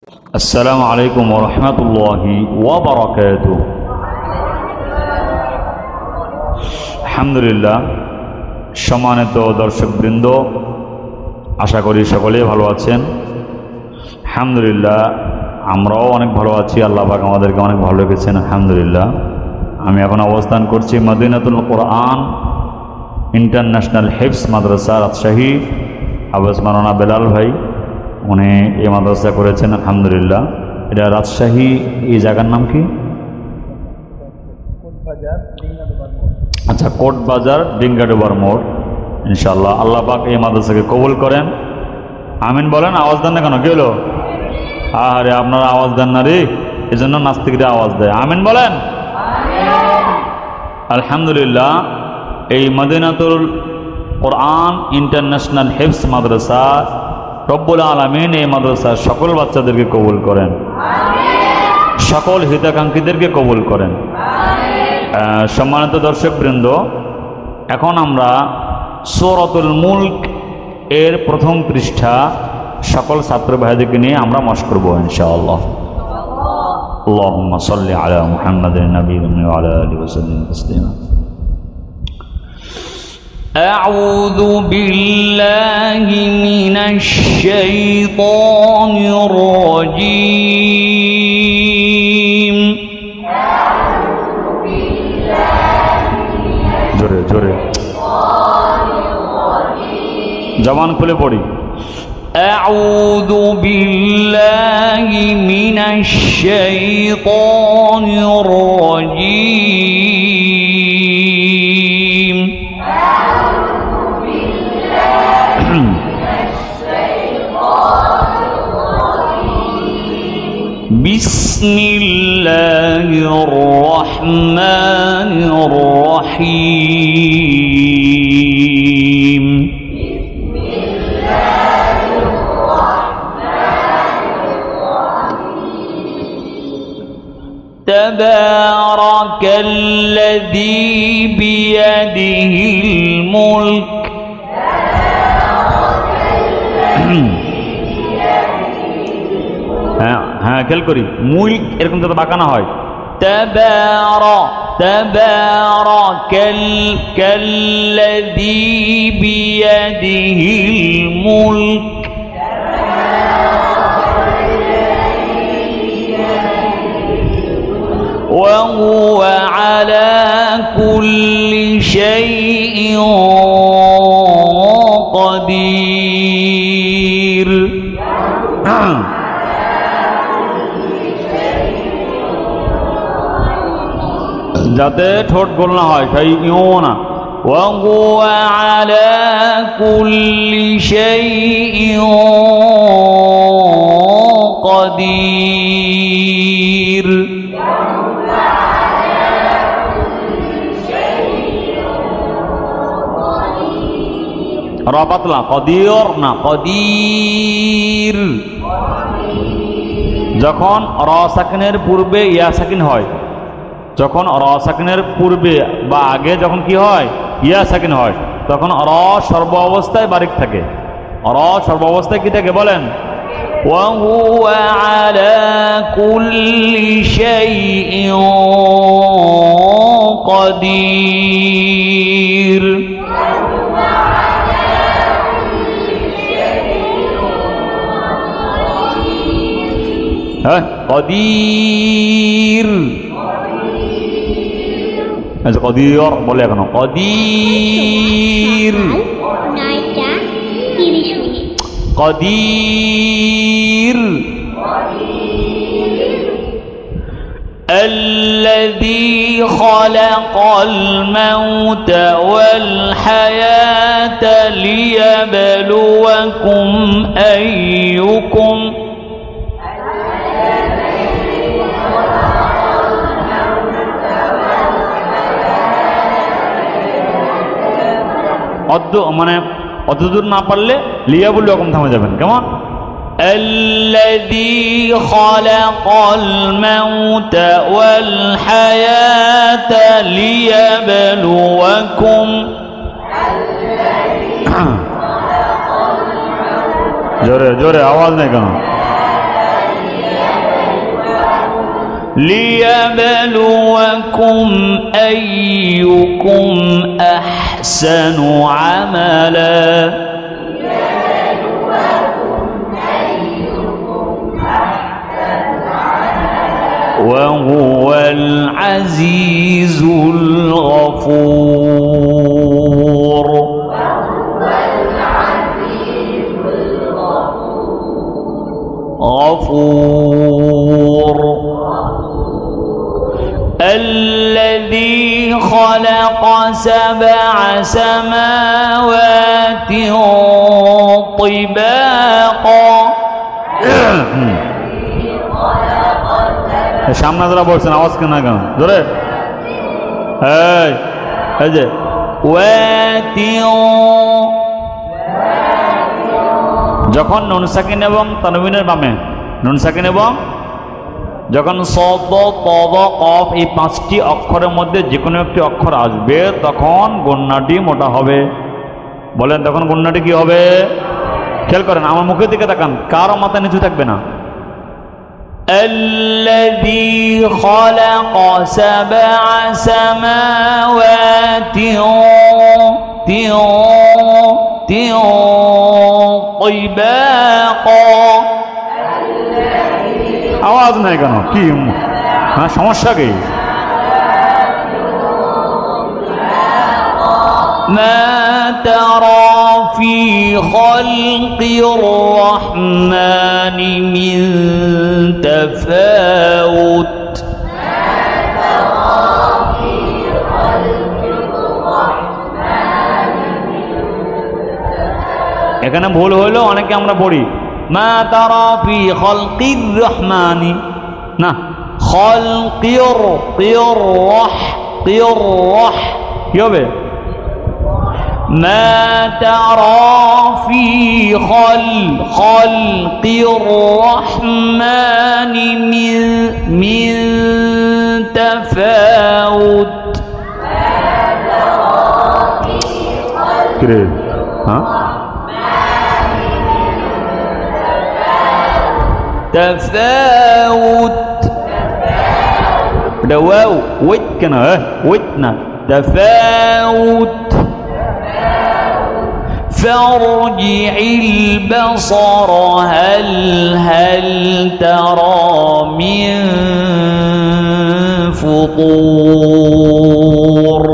আসসালামু আলাইকুম ওয়া রাহমাতুল্লাহি ওয়া বারাকাতুহু। আলহামদুলিল্লাহ, সম্মানিত দর্শকবৃন্দ, আশা করি সকলেই ভালো আছেন। আলহামদুলিল্লাহ, আমরাও অনেক ভালো আছি। আল্লাহ পাক আমাদেরকে অনেক ভালো রেখেছেন। আলহামদুলিল্লাহ, আমি এখন অবস্থান করছি মদিনাতুল কোরআন ইন্টারন্যাশনাল হিফজ মাদ্রাসা রাজশাহী। হাফেজ মাওলানা বেলাল ভাই উনি এই মাদ্রাসা করেছেন। আলহামদুলিল্লাহ, এটা রাজশাহী। এই জায়গার নাম কি? আচ্ছা, কোট বাজার ডিঙ্গাডোবার মোড়। ইনশাআল্লাহ আল্লাহ পাক এই মাদ্রাসাকে কবুল করেন। আমিন বলেন। আওয়াজ দেন না কেন? কি হলো? আরে আপনারা আওয়াজ দেন না রে, এই জন্য নাস্তিকরা আওয়াজ দেয়। আমিন বলেন। আলহামদুলিল্লাহ, এই মদিনাতুল কোরআন ইন্টারন্যাশনাল হিফজ মাদ্রাসা রব্বুল আলামিন এই মাদ্রাসার সকল বাচ্চাদেরকে কবুল করেন, সকল হিতাকাঙ্ক্ষীদেরকে কবুল করেন। সম্মানিত দর্শকবৃন্দ, এখন আমরা সূরাতুল মুলক এর প্রথম পৃষ্ঠা সকল ছাত্র ভাইদেরকে নিয়ে আমরা মশ করব ইনশাআল্লাহ। আল্লাহুম্মা সাল্লি আলা মুহাম্মাদিন নাবিয়্যিল উম্মি ওয়া আলা আলিহি ওয়া সাল্লিম তাসলিমা। أعوذ بالله من الشيطان الرجيم জোরে জোরে জবান খুলে পড়ি। أعوذ بالله من الشيطان الرجيم بسم الله الرحمن الرحيم تبارك الذي بيده الملك হ্যাঁ খেয়াল করি, মুলক এরকম যাতে বাঁকা না হয়। তাবারাকাল্লাযী বিয়াদিহিল মুলক ওয়া হুয়া আলা কুল্লি শাইইন কাদির। যাতে ঠোঁট গোল না হয়, সেই ইও না। ওয়া হুয়া আলা কুল্লি শাইইন কাদির। রা পাতলা, কাদির না, কাদির। যখন রা সাকিনের পূর্বে ইয়া সাকিন হয়, যখন রা সাকিনের পূর্বে বা আগে যখন কি হয়, ইয়া সাকিন হয়, তখন রা সর্ব অবস্থায় বারিক থাকে। রা সর্ব অবস্থায় কি থাকে বলেন? ওয়া হুয়া আলা কুল্লি শাইইন কাদির। হ্যাঁ, কাদির। আচ্ছা, কদির বলে এখনো, কদির কদির। الذي خلق الموت والحياة ليبلوكم أيكم মানে অতদূর না পারলে লিয়া বললে রকম থামে যাবেন। কেমন? الذي خلق الموت والحياة ليبلوكم জোরে জোরে আওয়াজ নেই কেন? ليبلوكم أيكم أحسن عملا وهو العزيز الغفور الذي خلق 7 سماوات طباقا সামনে যারা বলছেন আওয়াজ কেন না কেন জোরে এই যে যখন নুন সাকিন এবং তানবিনের বামে নুন সাকিন এবং যখন সদ তদ কফ এই 5টি অক্ষরের মধ্যে যে কোনো একটি অক্ষর আসবে তখন গণ্যাটি মোটা হবে। বলেন তখন গণ্যাটি কি হবে? খেয়াল করেন, আমার মুখের দিকে তাকান, কারো মাথা নিচু থাকবে না। الذي خلق 7 سماوات طباقا আওয়াজ নাই কেন? কি সমস্যা কি? ما ترى في خلق الرحمن من تفاوت এখানে ভুল হইলো, অনেকে আমরা পড়ি মা তারা ফি খালকির রহমানি, না খালকির কি হবে? ما ترى في خلق الرحمن من تفاوت تفاوت واو وتنا وتنا تفاوت فارجع البصر هل ترى من فطور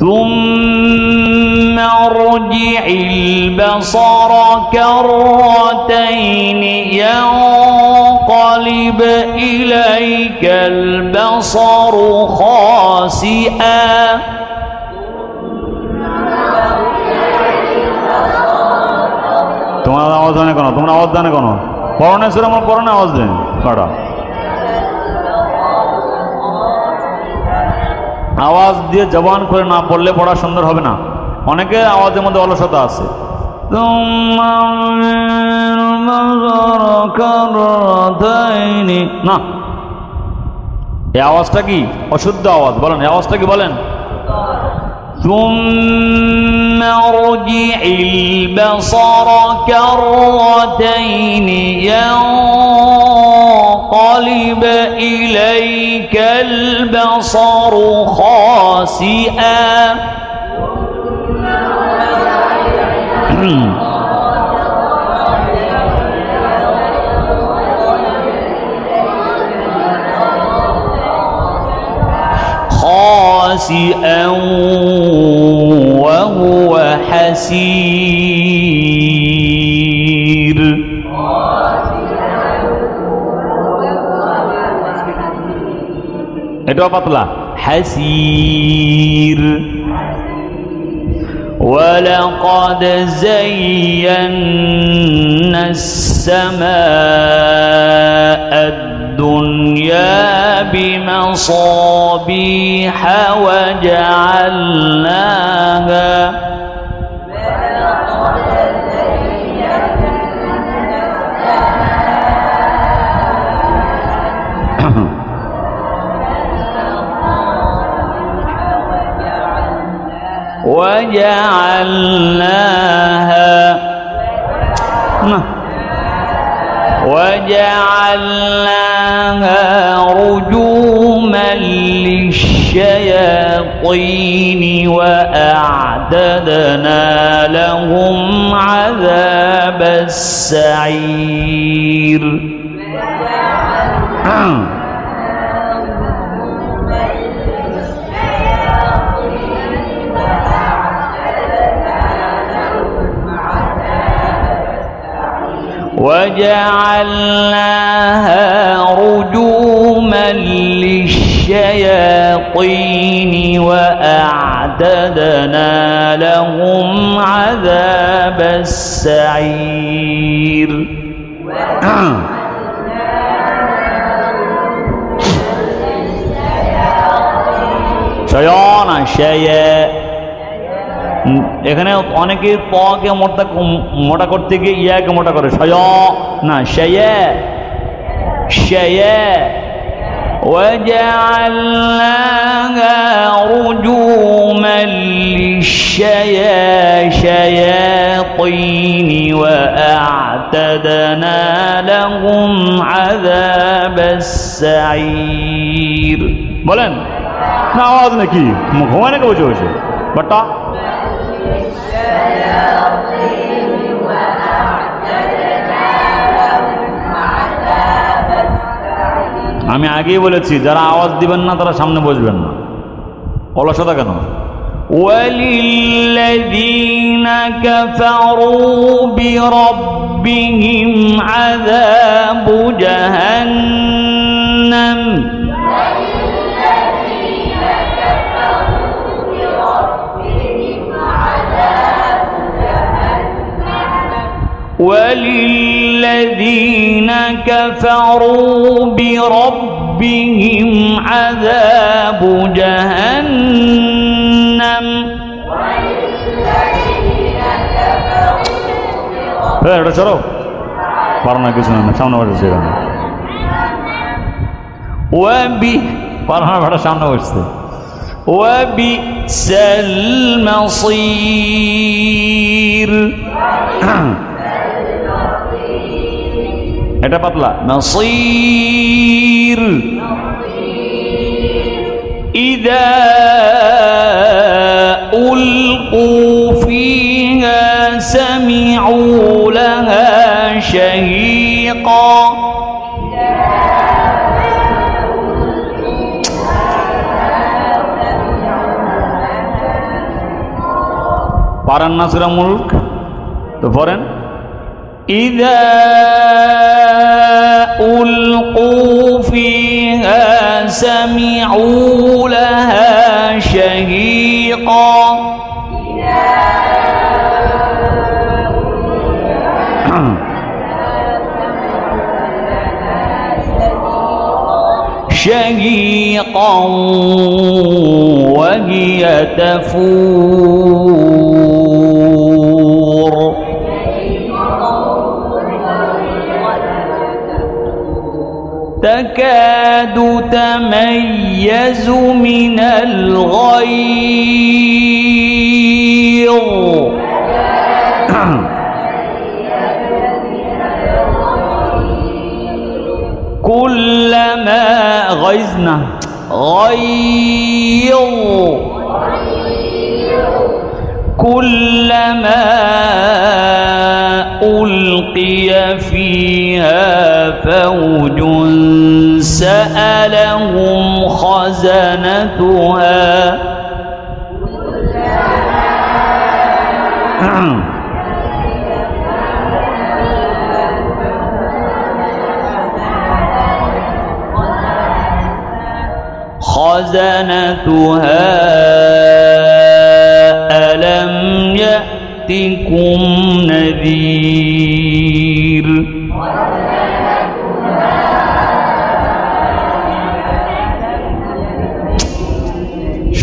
ثم ارجع البصر كرتين ينقلب إليك البصر خاسئا তোমার আওয়াজ জানে কেন? তোমরা আওয়াজ জানে কেন? পরনে সুরে আমার পরনে আওয়াজ দেন কাটা আওয়াজ দিয়ে জবান করে না পড়লে পড়া সুন্দর হবে না। অনেকের আওয়াজের মধ্যে অলসতা আছে। না, এই আওয়াজটা কি অশুদ্ধ আওয়াজ? বলেন এই আওয়াজটা কি? বলেন ثم ارجع البصر كرتين ينقلب إليك البصر خاسئا خاسئا وهو حسير এটা পাতলা حسير ولقد زينا السماء الدنيا بمصابيح وجعلناها وجعلناها رجوما للشياطين وأعتدنا لهم عذاب السعير وجعلناها رجوما للشياطين وأعتدنا لهم عذاب السعير شيانا এখানে অনেকে তকে মোটা করতে গিয়ে ইয়াকে মোটা করে না وجعلناها رجوما للشياطين وأعتدنا لهم عذاب السعير বলেন না আওয়াজ নাকি ঘুমায় নাকি বসে বসে বাটা আমি আগেই বলেছি যারা আওয়াজ দিবেন না তারা সামনে বসবেন না অলসতা কেন وللذين كفروا بربهم عذاب جهنم وللذين كفروا بربهم عذاب جهنم এটা চলো পারো না কিছু না সামনে বসেছে পারো না ভাড়া সামনে বসছে وبئس المصير এটা পাতলা نصير إذا ألقوا فيها سمعوا لها شهيقا পারান না সূরা মুলক তো পড়েন إذا ألقوا فيها سمعوا لها شهيقا شهيقا وهي تفور تكاد تميز من الغيظ كلما غيظنا غيظ كلما ألقي فيها فوج سألهم خزنتها خزنتها ألم يأتكم نذير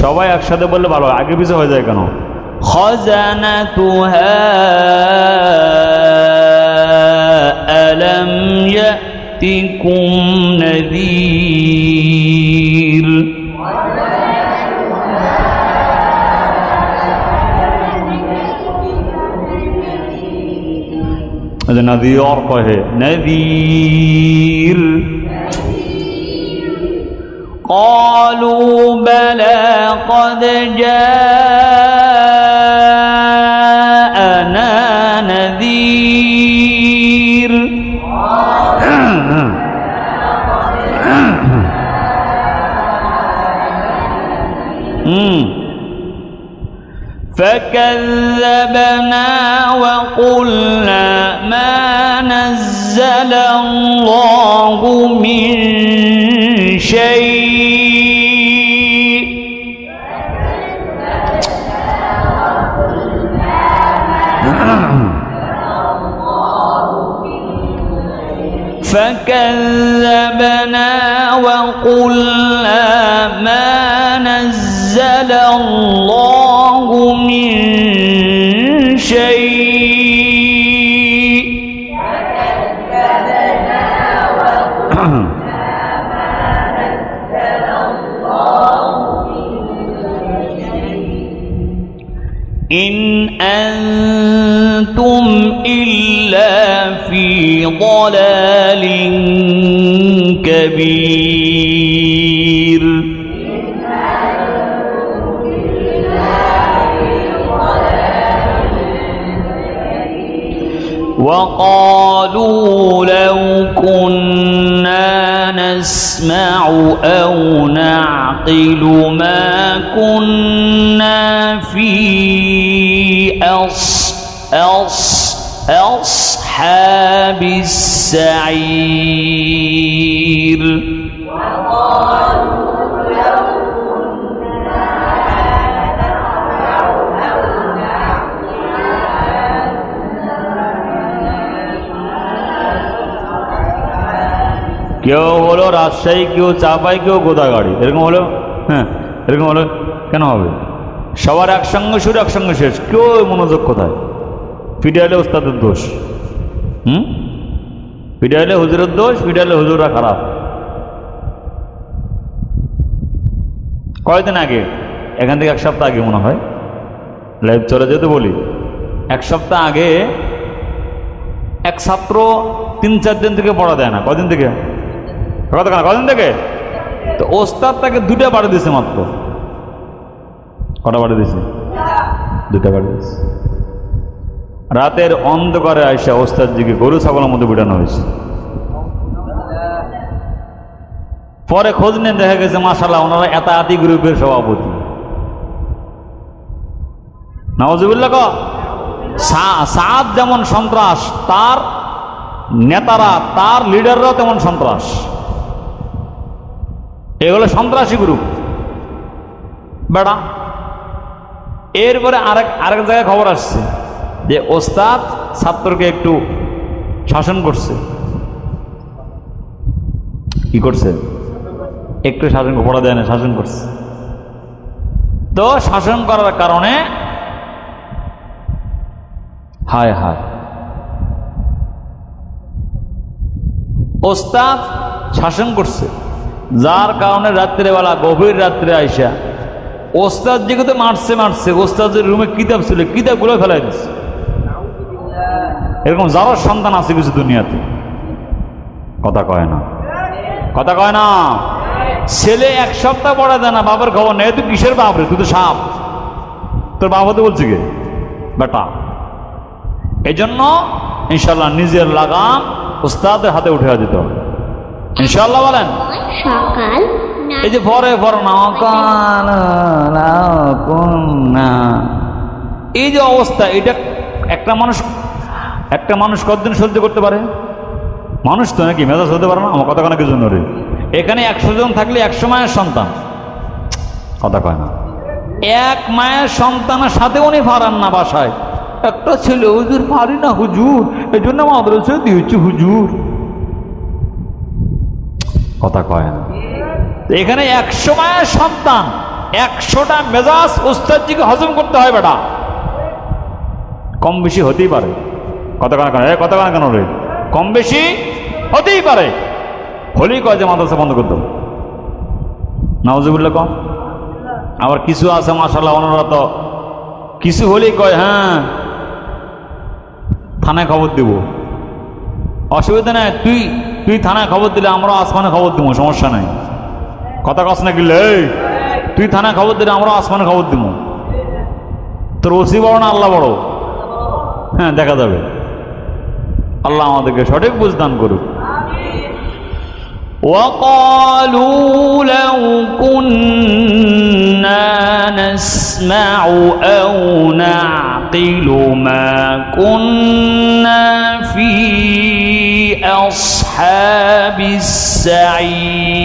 সবাই একসাথে বললে ভালো আগে পিছে হয়ে যায় কেন خزنتها ألم يأتكم نذير नदीर कहे नदीर قالوا بلى قد جاءنا نذير فكذبنا وقلنا ما نزل الله من شيء فكذبنا وقلنا ما نزل الله من شيء إن أنتم إلا في ضلال كبير وقالوا لو كنا نسمع أو نعقل ما كنا في أصحاب السعير কেউ হলো রাজশাহী, কেউ চাপাই, কেউ গোদাগাড়ি, এরকম হলো। হ্যাঁ, এরকম হলো কেন হবে? সবার একসঙ্গে শুরু একসঙ্গে শেষ, কেউ মনোযোগ কোথায়? ফিডাইলে ওস্তাদের দোষ, ফিডাইলে হুজুরের দোষ, ফিডাইলে হুজুররা খারাপ। কয়দিন আগে, এখান থেকে এক সপ্তাহ আগে মনে হয় লাইভ চলে যেতে বলি, এক সপ্তাহ আগে এক ছাত্র 3-4 দিন থেকে পড়া দেয় না। কদিন থেকে? কদিন থেকে? তো ওস্তাদ তাকে 2টা বাড়ি দিয়েছে মাত্র। কটা বাড়ি দিয়েছে? 2টা বাড়ি দিয়েছে। রাতের অন্ধকারে আইসা ওস্তাদজিকে গরু ছাগলের মধ্যে বিটানো হয়েছে। পরে খোঁজ নিয়ে দেখা গেছে মাশাআল্লাহ ওনারা এতায়াতি গ্রুপের সভাপতি। নাউজুবিল্লাহ। সাদ যেমন সন্ত্রাস, তার নেতারা, তার লিডাররাও তেমন সন্ত্রাস। এগুলো সন্ত্রাসী গ্রুপ বেড়া। এরপরে আরেক জায়গায় খবর আসছে যে ওস্তাদ ছাত্রকে একটু শাসন করছে। কি করছে? একটু শাসন, পড়া দেয় না, শাসন করছে। তো শাসন করার কারণে হায় হায়, ওস্তাদ শাসন করছে, যার কারণে রাত্রেবেলা গভীর রাত্রে আইসা ওস্তাদ যেগুলো মারছে, ওস্তাদের রুমে কিতাব ছিল, কিতাবগুলো ফেলাই দিচ্ছে। এরকম যারা সন্তান আছে কিছু দুনিয়াতে, কথা কয় না, কথা কয় না। ছেলে 1 সপ্তাহ পড়া দেয় না, বাবার খবর নেই। তুই কিসের বাপ রে? তুই তো সাপ। তোর বাবা তো বলছে কে বেটা। এই জন্য ইনশাল্লাহ নিজের লাগাম উস্তাদের হাতে উঠে যেতে হবে ইনশাল্লাহ। বলেন সকাল। এই যে পরে না, এই যে অবস্থা, এটা একটা মানুষ কতদিন সহ্য করতে পারে? মানুষ তো নাকি মেজাজ হতে পারে না? আমার কথা কানা কি জন্য রে? এখানে 100 জন থাকলে 100 মায়ের সন্তান, কথা কয় না। 1 মায়ের সন্তানের সাথে উনি পারেন না বাসায়। একটা ছেলে, হুজুর পারি না হুজুর, এই জন্য মাদ্রাসায় দিয়েছি হুজুর, কথা কয় না। এখানে 100 মায়ের সন্তান, 100টা মেজাজ উস্তাদজিকে হজম করতে হয় বেটা। কম বেশি হতেই পারে, কথা কানা কেন রে? কম বেশি হতেই পারে। হলেই কয় যে মাদ্রাসা বন্ধ করতে হবে। নাউজুবিল্লাহ কম। আবার কিছু আছে মাশাআল্লাহ ওনারা তো কিছু হলেই কয় হ্যাঁ থানায় খবর দেব। অসুবিধা নাই, তুই থানায় খবর দিলে আমরাও আসমানে খবর দিব, সমস্যা নাই। কথা কস না কিলে, তুই থানায় খবর দিলে আমরাও আসমানে খবর দিব। তোর ওসি বড় না আল্লাহ বড়? হ্যাঁ, দেখা যাবে। আল্লাহ আমাদেরকে সঠিক বুঝদান করুক। وقالوا لو كنا نسمع أو نعقل ما كنا في أصحاب السعير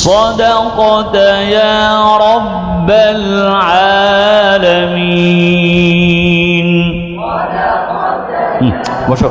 صدقت يا رب العالمين. বসো।